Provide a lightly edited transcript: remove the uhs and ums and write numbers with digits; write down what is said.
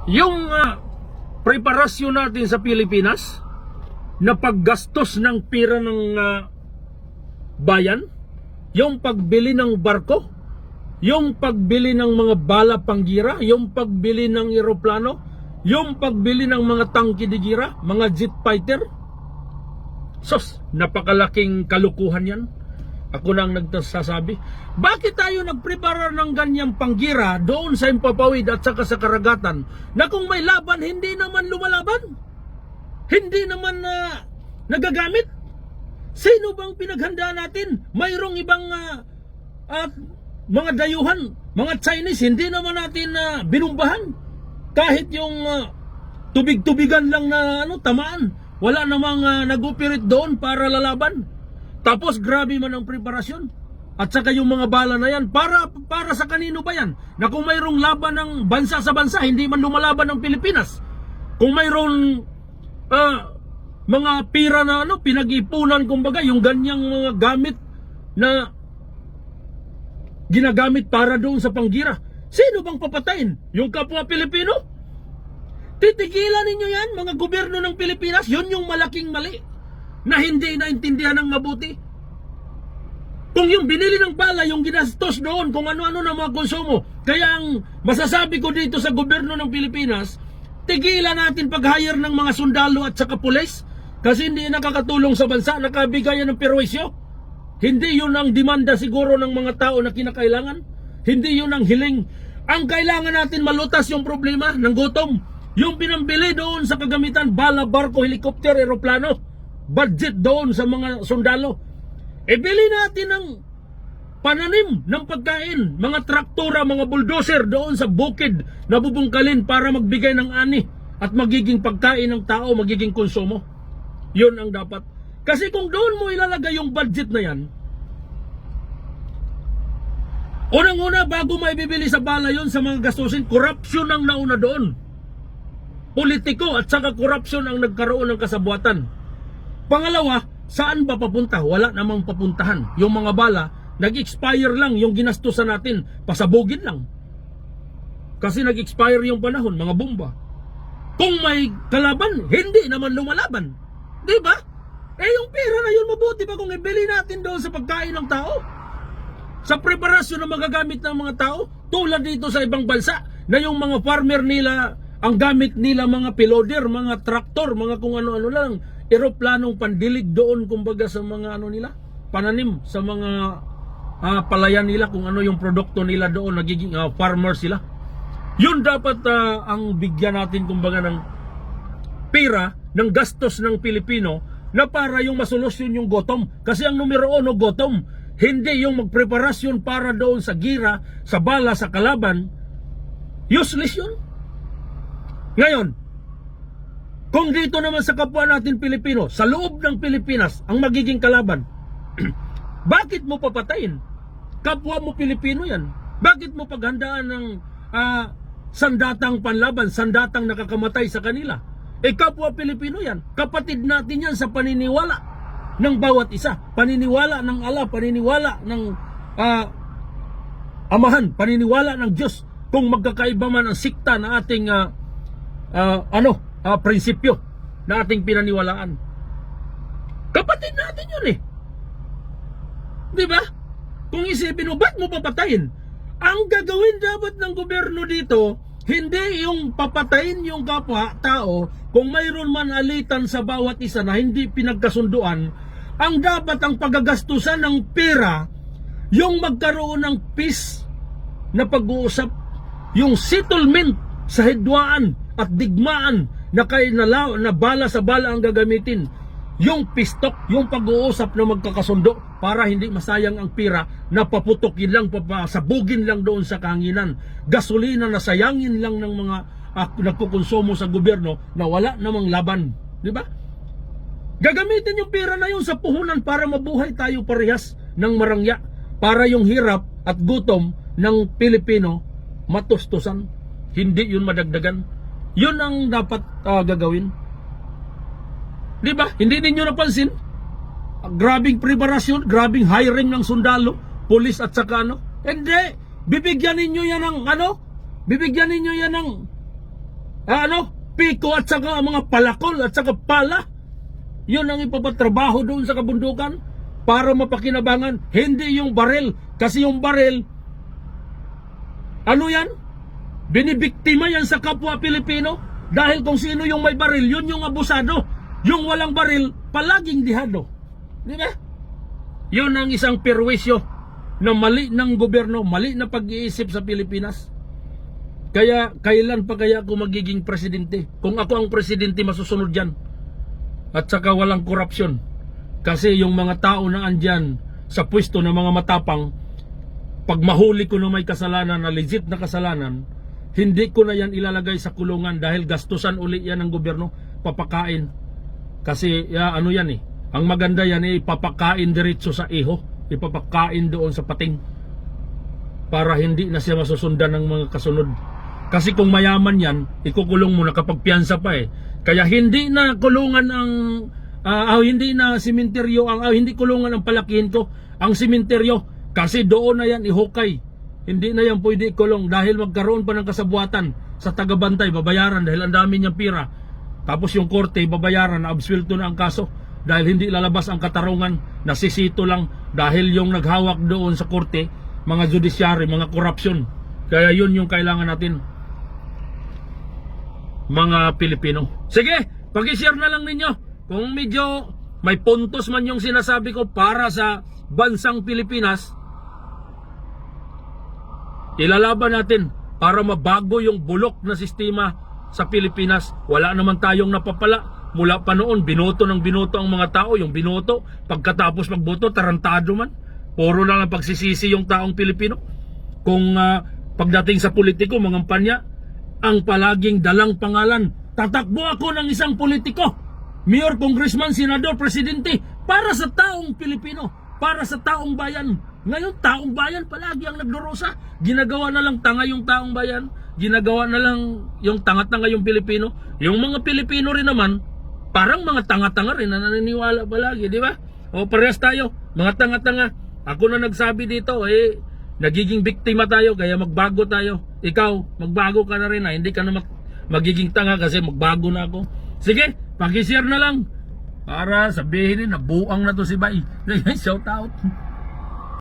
Yung preparasyon natin sa Pilipinas na paggastos ng pera ng bayan, yung pagbili ng barko, yung pagbili ng mga bala panggira, yung pagbili ng eroplano, yung pagbili ng mga tangke de gira, mga jet fighter. Sos, napakalaking kalukuhan yan. Ako nang nagsasabi, bakit tayo nagprepara ng ganyang panggira doon sa Himpapawid at saka sa karagatan na kung may laban, hindi naman lumalaban? Hindi naman nagagamit? Sino bang pinaghandaan natin? Mayroong ibang mga dayuhan, mga Chinese, hindi naman natin binumbahan. Kahit yung tubig-tubigan lang na tamaan, wala namang nag-operate doon para lalaban. Tapos grabe man ang preparasyon. At saka yung mga bala na yan, para sa kanino ba yan? Na kung mayroong laban ng bansa sa bansa, hindi man lumalaban ng Pilipinas. Kung mayroong mga pira na pinag-ipunan, kumbaga, yung ganyang mga gamit na ginagamit para doon sa panggira, sino bang papatayin? Yung kapwa Pilipino? Titigilan ninyo yan, mga gobyerno ng Pilipinas. Yun yung malaking mali na hindi naintindihan ng mabuti. Kung yung binili ng bala, yung ginastos doon, kung ano-ano na mga konsumo. Kaya ang masasabi ko dito sa gobyerno ng Pilipinas, tigilan natin pag-hire ng mga sundalo at saka pulis, kasi hindi nakakatulong sa bansa, nakabigayan ng perwisyo. Hindi yun ang demanda siguro ng mga tao na kinakailangan. Hindi yun ang hiling. Ang kailangan natin malutas yung problema ng gutom. Yung pinambili doon sa kagamitan, bala, barko, helikopter, eroplano, budget doon sa mga sundalo. Bili natin ng pananim ng pagkain, mga traktora, mga bulldozer doon sa bukid na bubungkalin para magbigay ng ani at magiging pagkain ng tao, magiging konsumo. Yun ang dapat. Kasi kung doon mo ilalagay yung budget na yan, unang-una, bago maibibili sa bala yun sa mga gastusin, korupsyon ang nauna doon. Politiko at saka korupsyon ang nagkaroon ng kasabuatan. Pangalawa, saan ba papunta? Wala namang papuntahan. Yung mga bala, nag-expire lang yung ginastusan natin, pasabugin lang. Kasi nag-expire yung panahon, mga bomba. Kung may kalaban, hindi naman lumalaban. Di ba? Yung pera na yun, mabuti pa kung ibili natin doon sa pagkain ng tao. Sa preparasyon na magagamit ng mga tao, tulad dito sa ibang bansa, na yung mga farmer nila, ang gamit nila mga piloder, mga traktor, mga kung ano-ano lang, eroplanong pandilig doon, kumbaga sa mga nila, pananim, sa mga palayan nila, kung ano yung produkto nila doon, nagiging farmer sila. Yun dapat ang bigyan natin, kumbaga, ng pera, ng gastos ng Pilipino, na para yung masolusyon yung gutom. Kasi ang numero 1, gutom. Hindi yung magpreparasyon para doon sa gira, sa bala, sa kalaban. Useless yun. Ngayon, kung dito naman sa kapwa natin Pilipino, sa loob ng Pilipinas, ang magiging kalaban, bakit mo papatayin? Kapwa mo Pilipino yan. Bakit mo paghandaan ng sandatang panlaban, sandatang nakakamatay sa kanila? Kapwa Pilipino yan. Kapatid natin yan sa paniniwala ng bawat isa. Paniniwala ng Allah, paniniwala ng Amahan, paniniwala ng Diyos. Kung magkakaiba man ang sikta na ating prinsipyo na ating pinaniwalaan. Kapatid natin yun eh. Di ba? Kung isipin mo, ba't mo papatayin? Ang gagawin dapat ng gobyerno dito, hindi yung papatayin yung kapwa tao kung mayroon man alitan sa bawat isa na hindi pinagkasunduan. Ang dapat ang paggagastusan ng pera, yung magkaroon ng peace na pag-uusap, yung settlement sa hidwaan at digmaan na na bala sa bala ang gagamitin, yung pistok, yung pag-uusap na magkakasundo para hindi masayang ang pira na paputokin lang, papasabugin lang doon sa kahanginan, gasolina na sayangin lang ng mga nagkukonsumo sa gobyerno na wala namang laban, di ba? Gagamitin yung pira na yun sa puhunan para mabuhay tayo parehas ng marangya, para yung hirap at gutom ng Pilipino matustusan, hindi yun madagdagan. Yun ang dapat gagawin. Di ba? Hindi ninyo napansin? Grabing preparasyon, grabing hiring ng sundalo, pulis at saka Hindi. Bibigyan ninyo yan ng Bibigyan ninyo yan ng piko at saka mga palakol at saka pala. Yun ang ipapatrabaho doon sa kabundukan para mapakinabangan, hindi yung baril. Kasi yung baril, ano yan? Binibiktima yan sa kapwa Pilipino dahil kung sino yung may baril, yun yung abusado. Yung walang baril, palaging dihado. Di ba? Yun ang isang perwisyo na mali ng gobyerno, mali na pag-iisip sa Pilipinas. Kaya kailan pa kaya ako magiging presidente? Kung ako ang presidente, masusunod yan. At saka walang korupsyon. Kasi yung mga tao na andyan sa pwesto ng mga matapang, pag mahuli ko na may kasalanan, na legit na kasalanan, hindi ko na yan ilalagay sa kulungan dahil gastusan uli yan ng gobyerno, papakain. Kasi ano yan ang maganda yan ipapakain diretso sa iho, ipapakain doon sa pating para hindi na siya masusundan ng mga kasunod. Kasi kung mayaman yan, ikukulong mo na kapag piyansa pa Kaya hindi na kulungan ang hindi na sementeryo hindi kulungan ang palakihin ko ang sementeryo kasi doon na yan ihukay. Hindi na yan pwede ikulong dahil magkaroon pa ng kasabuatan sa tagabantay, babayaran dahil ang dami niyang pira. Tapos yung korte babayaran, na absuelto na ang kaso dahil hindi lalabas ang katarungan, nasisito lang dahil yung naghawak doon sa korte, mga judiciary, mga korupsyon. Kaya yun yung kailangan natin, mga Pilipino. Sige, pag-share na lang ninyo kung medyo may puntos man yung sinasabi ko para sa bansang Pilipinas. Ilalaban natin para mabago yung bulok na sistema sa Pilipinas. Wala naman tayong napapala. Mula pa noon, binoto ng binoto ang mga tao. Yung binoto, pagkatapos magboto, tarantado man. Puro na lang pagsisisi yung taong Pilipino. Kung pagdating sa politiko, mga kampanya, ang palaging dalang pangalan, tatakbo ako ng isang politiko, mayor, congressman, senador, presidente, para sa taong Pilipino, para sa taong bayan. Ngayon, taong bayan palagi ang nagdurusa. Ginagawa na lang tanga yung taong bayan, ginagawa na lang yung tanga-tanga yung Pilipino. Yung mga Pilipino rin naman, parang mga tanga-tanga rin na naniniwala palagi, di ba? O parehas tayo, mga tanga-tanga. Ako na nagsabi dito, nagiging biktima tayo, kaya magbago tayo. Ikaw, magbago ka na rin hindi ka na magiging tanga kasi magbago na ako. Sige, pag-share na lang para sabihin na buang na to si Bay. Shout out.